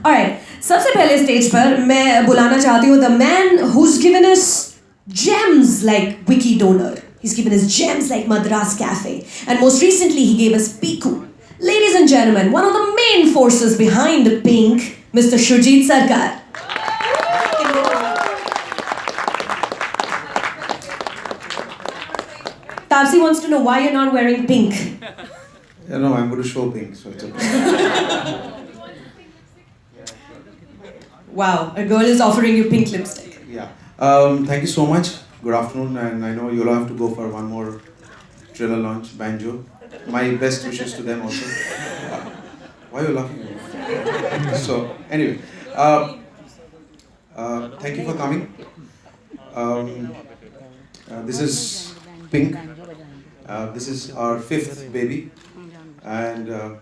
Alright, सबसे पहले stage पर मैं बुलाना चाहती हूँ the man who's given us gems like Wiki Donor. He's given us gems like Madras Cafe. And most recently he gave us Piku. Ladies and gentlemen, one of the main forces behind Pink, Mr. Shurjeet Sarkar. Tapsi wants to know why you're not wearing pink. Yeah, no, I'm going to show pink, so it's okay. Wow, a girl is offering you pink lipstick. Yeah. Thank you so much. Good afternoon, and I know you'll have to go for one more thriller launch, Banjo. My best wishes to them also. Why are you laughing? So, anyway, thank you for coming. This is Pink. This is our fifth baby, and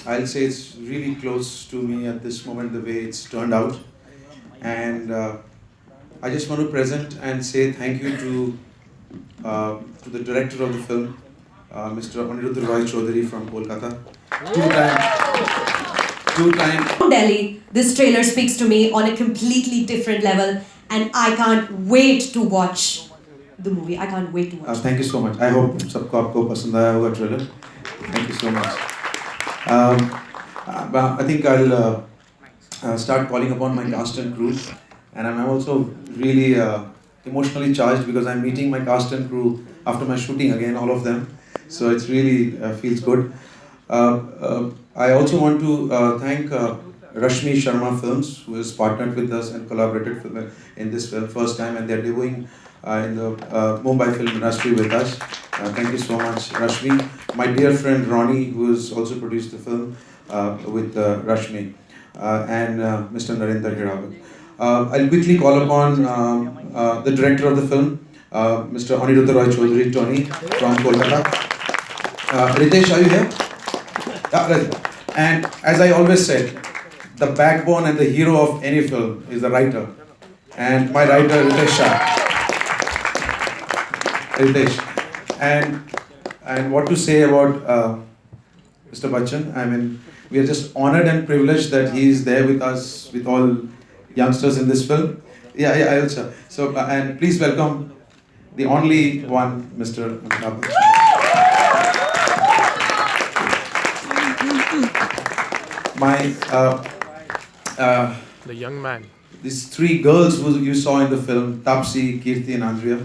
I'll say it's really close to me at this moment, the way it's turned out. And I just want to present and say thank you to the director of the film, Mr. Amitabh Roy Chaudhary from Kolkata. Two-time. Delhi, this trailer speaks to me on a completely different level, and I can't wait to watch the movie. I can't wait to watch. Thank you so much. I hope सबको आपको पसंद आया होगा trailer. Thank you so much. I think I'll start calling upon my cast and crew, and I'm also really emotionally charged because I'm meeting my cast and crew after my shooting again, all of them. So it's really feels good. I also want to thank Rashmi Sharma Films, who has partnered with us and collaborated in this film first time, and they're doing in the Mumbai film industry with us. Thank you so much, Rashmi. My dear friend Ronnie, who has also produced the film with Rashmi, and Mr. Narendra Hirawat. I'll quickly call upon the director of the film, Mr. Aniruddha Roy Chaudhary, Tony, from Kolkata. Ritesh, are you here? Yeah, right. And as I always said, the backbone and the hero of any film is the writer. And my writer, Ritesh Shah. Ritesh. And what to say about Mr. Bachchan? I mean, we are just honored and privileged that he is there with us, with all youngsters in this film. Yeah, I also. So, and please welcome the only one, Mr. Amitabh. The young man. These three girls who you saw in the film, Tapsi, Kirti, and Andrea,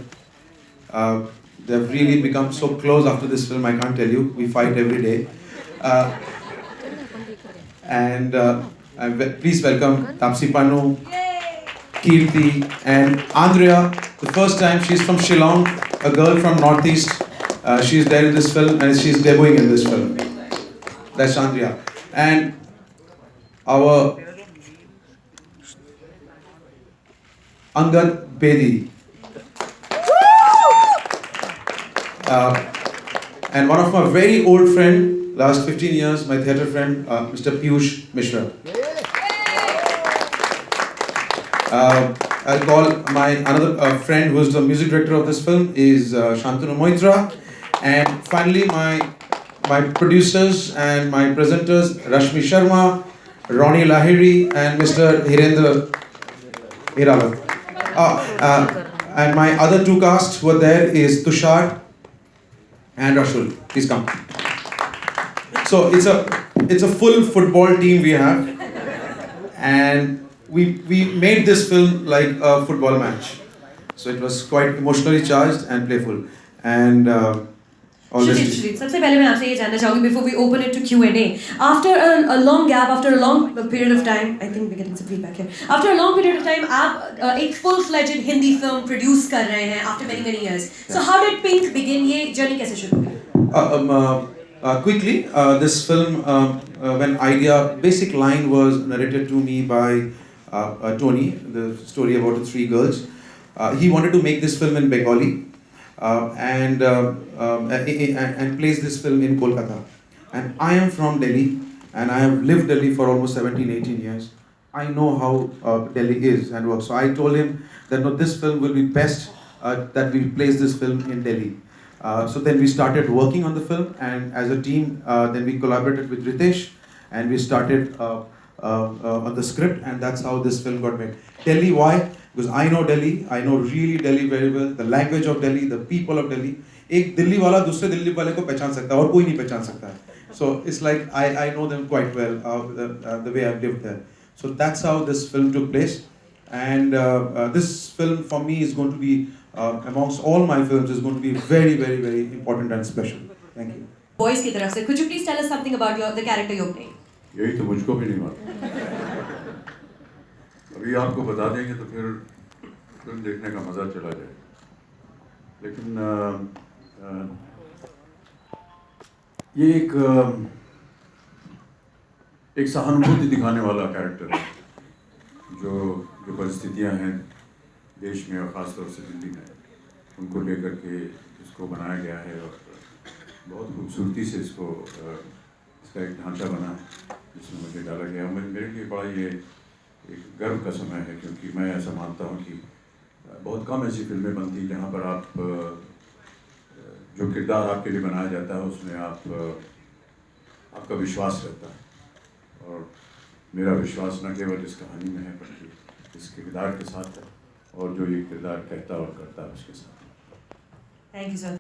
they've really become so close after this film. I can't tell you. We fight every day. Please welcome Tapsi Pannu, Kirti, and Andrea. The first time she's from Shillong, a girl from Northeast. She's there in this film and she's debuting in this film. That's Andrea. And our Angad Bedi. And one of my very old friend, last 15 years, my theatre friend, Mr. Piyush Mishra. I'll call my another friend who is the music director of this film is Shantanu Moitra. And finally, my producers and my presenters, Rashmi Sharma, Ronnie Lahiri, and Mr. Hirendra Hirawat. And my other two cast who are there is Tushar and Rashul. Please come. So it's a full football team we have, and we made this film like a football match. So it was quite emotionally charged and playful. And Shurjeet, सबसे पहले मैं आपसे ये जानना चाहूँगी before we open it to Q&A. After a long gap, after a long period of time, I think we're getting some feedback here. After a long period of time, आप एक full-fledged Hindi film produce कर रहे हैं after many years. So how did Pink begin? ये journey कैसे शुरू हुई? Quickly, this film, when idea, basic line was narrated to me by Tony, the story about the three girls. He wanted to make this film in Bengali. And place this film in Kolkata. And I am from Delhi, and I have lived Delhi for almost 17, 18 years. I know how Delhi is and works. So I told him that no, this film will be best that we place this film in Delhi. So then we started working on the film, and as a team, then we collaborated with Ritesh, and we started on the script, and that's how this film got made. Delhi, why? Because I know Delhi, I know really Delhi very well, the language of Delhi, the people of Delhi. एक दिल्ली वाला दूसरे दिल्ली वाले को पहचान सकता है और कोई नहीं पहचान सकता है. So it's like I know them quite well, the way I've lived there. So that's how this film took place, and this film for me is going to be amongst all my films is going to be very very very important and special. Thank you. Boys की तरफ से, could you please tell us something about the character you're playing? यही तो मुझको भी नहीं मालूम. अभी आपको बता देंगे तो फिर फिल्म देखने का मज़ा चला जाए. लेकिन ये एक सहानुभूति दिखाने वाला कैरेक्टर है, जो परिस्थितियां हैं देश में और ख़ासतौर से दिल्ली में, उनको लेकर के इसको बनाया गया है और बहुत खूबसूरती से इसका एक ढांचा बना है जिसमें मुझे डाला गया. मेरे लिए बड़ा ये एक गर्व का समय है, क्योंकि मैं ऐसा मानता हूँ कि बहुत कम ऐसी फिल्में बनती जहाँ पर आप जो किरदार आपके लिए बनाया जाता है उसमें आपका विश्वास रहता है. और मेरा विश्वास न केवल इस कहानी में है बल्कि इस किरदार के साथ है और जो ये किरदार कहता और करता है उसके साथ. Thank you, sir.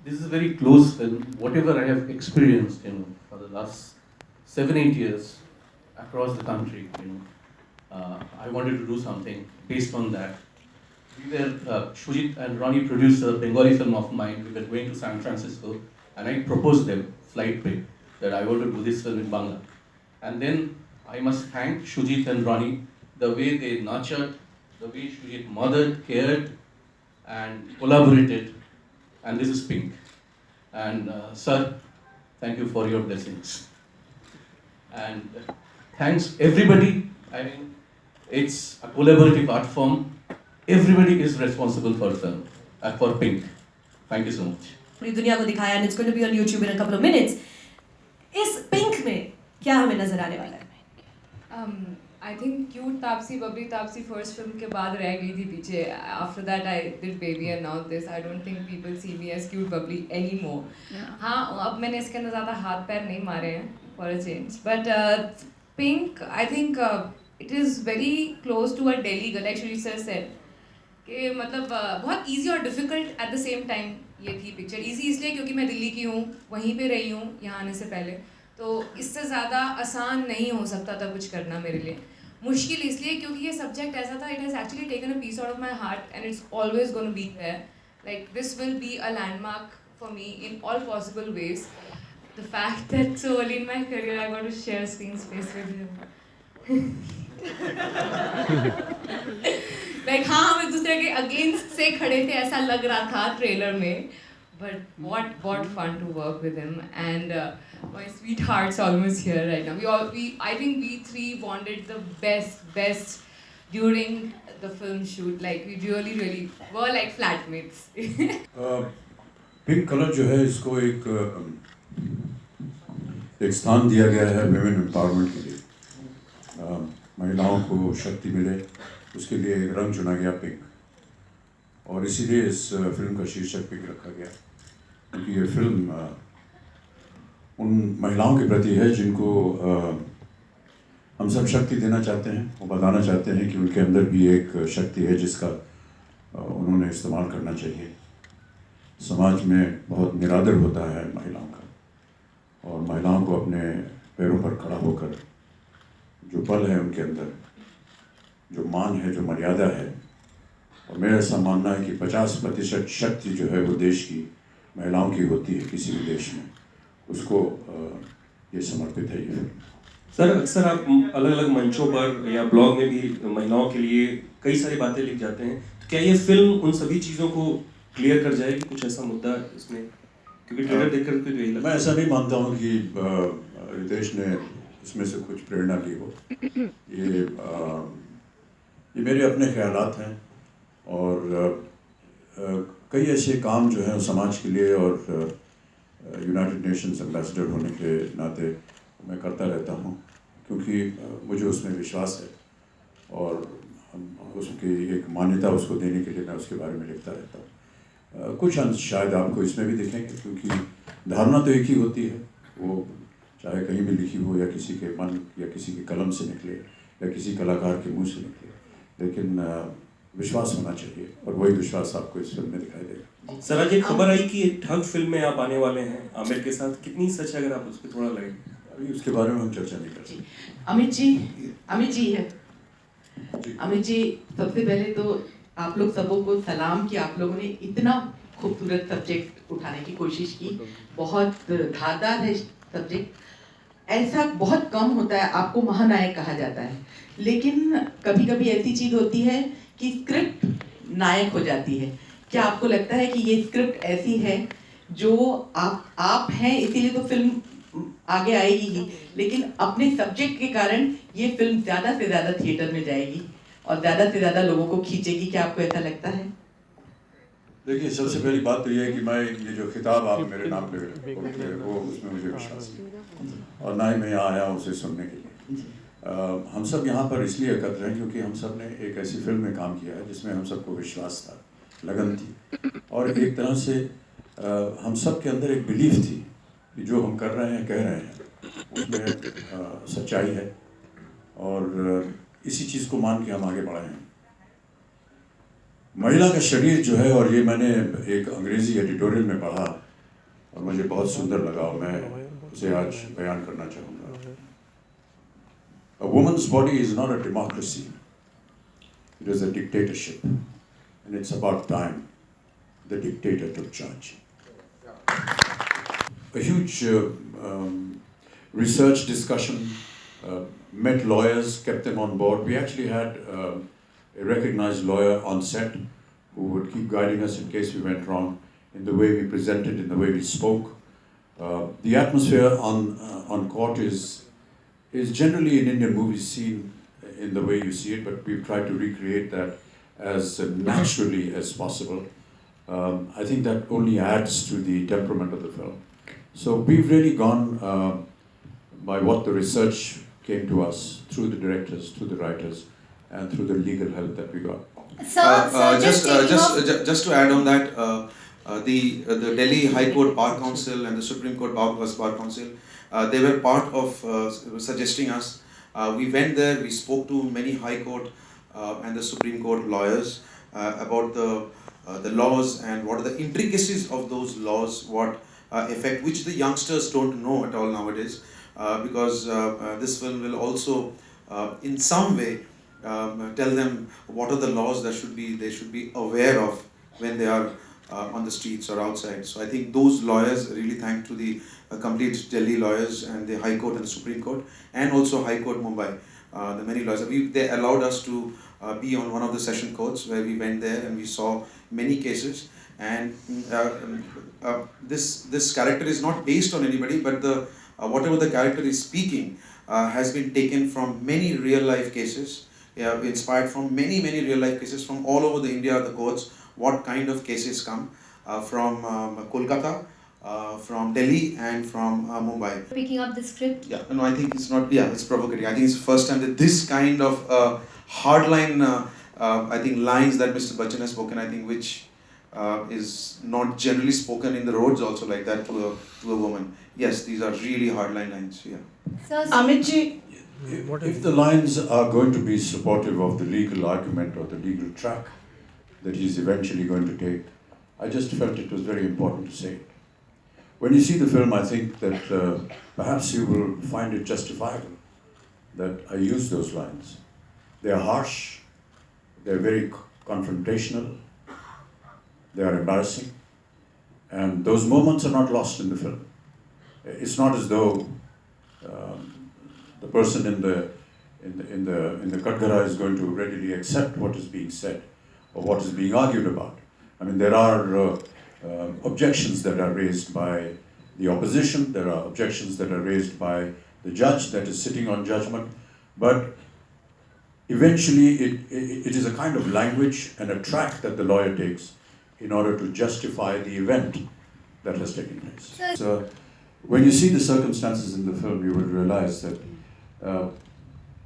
This is a very close film. Whatever I have experienced, for the last 7-8 years across the country, I wanted to do something based on that. We were, Shujit and Ronnie produced a Bengali film of mine. We were going to San Francisco, and I proposed them, flight pay, that I want to do this film in Bangla. And then I must thank Shujit and Ronnie, the way they nurtured, the way Shujit mothered, cared, and collaborated. And this is Pink. And sir, thank you for your blessings. And thanks everybody. I mean, it's a collaborative art form. Everybody is responsible for film, for Pink. Thank you so much. पूरी दुनिया को दिखाया, and it's going to be on YouTube in a couple of minutes. इस Pink में क्या हमें नजर आने वाला है? I think cute Taapsee Babli Taapsee first film के बाद रह गई थी पीछे. After that I did baby and now this. I don't think people see me as cute bubbly anymore. हाँ, अब मैंने इसके अंदर ज़्यादा हाथ पैर नहीं मारे हैं for a change. But Pink, I think it is very close to a Delhi girl, like Shri sir said. कि मतलब बहुत easy और difficult at the same time ये थी picture. Easy इसलिए क्योंकि मैं दिल्ली की हूँ, वहीं पे रही हूँ यहाँ आने से पहले. तो इससे ज़्यादा आसान नहीं हो सकता था कुछ करना मेरे लिए. मुश्किल इसलिए क्योंकि ये सब्जेक्ट ऐसा था, it has actually taken a piece out of my heart and it's always going to be there. Like this will be a landmark for me in all possible ways. The fact that so early in my career I got to share screen space with him. Like हाँ, हम एक दूसरे के against से खड़े थे ऐसा लग रहा था ट्रेलर में. But what fun to work with him, and my sweetheart's almost here right now. I think we three wanted the best during the film shoot. Like we really were like flatmates. Pink colour जो है इसको एक स्थान दिया गया है women empowerment के लिए. महिलाओं को शक्ति मिले उसके लिए एक रंग चुना गया पिंक, और इसीलिए इस फिल्म का शीर्षक पिंक रखा गया, क्योंकि ये फिल्म उन महिलाओं के प्रति है जिनको हम सब शक्ति देना चाहते हैं. वो बताना चाहते हैं कि उनके अंदर भी एक शक्ति है जिसका उन्होंने इस्तेमाल करना चाहिए. समाज में बहुत निरादर होता है महिलाओं का, और महिलाओं को अपने पैरों पर खड़ा होकर जो बल है उनके अंदर, जो मान है, जो मर्यादा है, और मेरा ऐसा मानना है कि 50% शक्ति जो है वो देश की महिलाओं की होती है किसी भी देश में, उसको ये समर्पित है ये फिल्म. सर, अक्सर आप अलग अलग मंचों पर या ब्लॉग में भी महिलाओं के लिए कई सारी बातें लिख जाते हैं, तो क्या ये फिल्म उन सभी चीज़ों को क्लियर कर जाएगी? कुछ ऐसा मुद्दा इसमें, क्योंकि ट्रेलर देखकर तो यही लगता है. मैं ऐसा नहीं मानता हूँ कि रितेश ने इसमें से कुछ प्रेरणा ली हो. ये मेरे अपने ख्यालात हैं, और कई ऐसे काम जो हैं समाज के लिए और यूनाइटेड नेशंस एम्बेसडर होने के नाते मैं करता रहता हूँ, क्योंकि मुझे उसमें विश्वास है, और उसकी एक मान्यता उसको देने के लिए मैं उसके बारे में लिखता रहता हूँ. कुछ अंश शायद आपको इसमें भी दिखेंगे, क्योंकि धारणा तो एक ही होती है. वो चाहे कहीं भी लिखी हो या किसी के मन या किसी के कलम से निकले या किसी कलाकार के मुंह से निकले, लेकिन विश्वास होना चाहिए और वही विश्वास आपको इस फिल्म में दिखाई देगा। सर, आज एक खबर आई कि ठग फिल्म में आप आने वाले हैं आमिर के साथ, कितनी सच है, अगर आप उस पर थोड़ा लाइट? अभी उसके बारे में हम चर्चा नहीं कर सकते। अमित जी है। अमित जी, सबसे पहले तो आप लोग सबों को सलाम कि आप लोगों ने इतना खूबसूरत सब्जेक्ट उठाने की कोशिश की। बहुत धारदार है सब्जेक्ट, ऐसा बहुत कम होता है। आपको महानायक कहा जाता है, लेकिन कभी कभी ऐसी चीज़ होती है कि स्क्रिप्ट नायक हो जाती है। क्या आपको लगता है कि ये स्क्रिप्ट ऐसी है जो आप हैं, इसीलिए तो फिल्म आगे आएगी ही, लेकिन अपने सब्जेक्ट के कारण ये फिल्म ज़्यादा से ज़्यादा थिएटर में जाएगी और ज़्यादा से ज़्यादा लोगों को खींचेगी? क्या आपको ऐसा लगता है? देखिए, सबसे पहली बात तो ये है कि मैं ये जो खिताब आप मेरे नाम पे बोलते हैं वो उसमें मुझे विश्वास नहीं, और ना ही मैं यहाँ आया उसे सुनने के लिए। हम सब यहाँ पर इसलिए एकत्र हैं क्योंकि हम सब ने एक ऐसी फिल्म में काम किया है जिसमें हम सबको विश्वास था, लगन थी, और एक तरह से हम सब के अंदर एक बिलीफ थी कि जो हम कर रहे हैं, कह रहे हैं, उसमें सच्चाई है, और इसी चीज़ को मान के हम आगे बढ़े हैं। महिला का शरीर जो है, और ये मैंने एक अंग्रेज़ी एडिटोरियल में पढ़ा और मुझे बहुत सुंदर लगा और मैं उसे आज बयान करना चाहूँगा। A woman's body is not a democracy, it is a dictatorship, and it's about time the dictator took charge. A huge research discussion, met lawyers, kept them on board. We actually had a recognized lawyer on set who would keep guiding us in case we went wrong in the way we presented, in the way we spoke. The atmosphere on court is generally in Indian movies seen in the way you see it, but we've tried to recreate that as naturally as possible. I think that only adds to the temperament of the film. So we've really gone by what the research came to us through the directors, through the writers, and through the legal help that we got. Just to add on that, the Delhi High Court Bar Council and the Supreme Court Bar Council, they were part of suggesting us. We went there, we spoke to many High Court and the Supreme Court lawyers about the laws and what are the intricacies of those laws, what effect, which the youngsters don't know at all nowadays, because this film will also in some way tell them what are the laws that they should be aware of when they are on the streets or outside. So I think those lawyers, really thank to the complete Delhi lawyers and the High Court and the Supreme Court, and also High Court Mumbai, the many lawyers. They allowed us to be on one of the session courts where we went there and we saw many cases. And this character is not based on anybody, but whatever the character is speaking has been taken from many real life cases. Inspired from many real life cases from all over the India, the courts, what kind of cases come from Kolkata, from Delhi, and from Mumbai. Picking up the script? Yeah, no, I think it's not, it's provocative. I think it's the first time that this kind of hardline, I think lines that Mr. Bachchan has spoken, I think which is not generally spoken in the roads also like that to a woman. Yes, these are really hardline lines, So, Amit ji, If the lines are going to be supportive of the legal argument or the legal track that he's eventually going to take, I just felt it was very important to say it. When you see the film, I think that perhaps you will find it justifiable that I use those lines. They are harsh, they are very confrontational, they are embarrassing, and those moments are not lost in the film. It's not as though the person in the Katgara is going to readily accept what is being said or what is being argued about. I mean, there are objections that are raised by the opposition, there are objections that are raised by the judge that is sitting on judgment, but eventually it is a kind of language and a track that the lawyer takes in order to justify the event that has taken place. So when you see the circumstances in the film, you will realize that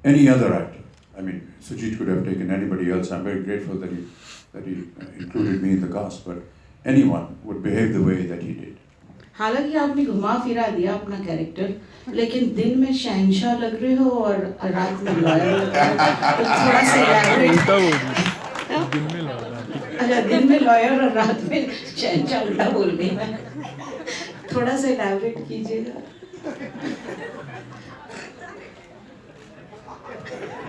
any other actor, I mean, Sujit could have taken anybody else. I'm very grateful that he included me in the cast, but anyone would behave the way that he did. हालांकि आपने घुमा फिरा दिया अपना character, लेकिन दिन में शहंशाह लग रहे हो और रात में लॉयर लग रहे हो, तो थोड़ा सा elaborate- अच्छा, दिन में लॉयर और रात में शहंशाह, उल्टा बोल गई मैं। थोड़ा सा elaborate कीजिएगा।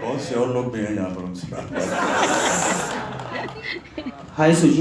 बहुत से और लोग भी हैं यहाँ पर उनसे बात। हाय सुजीत।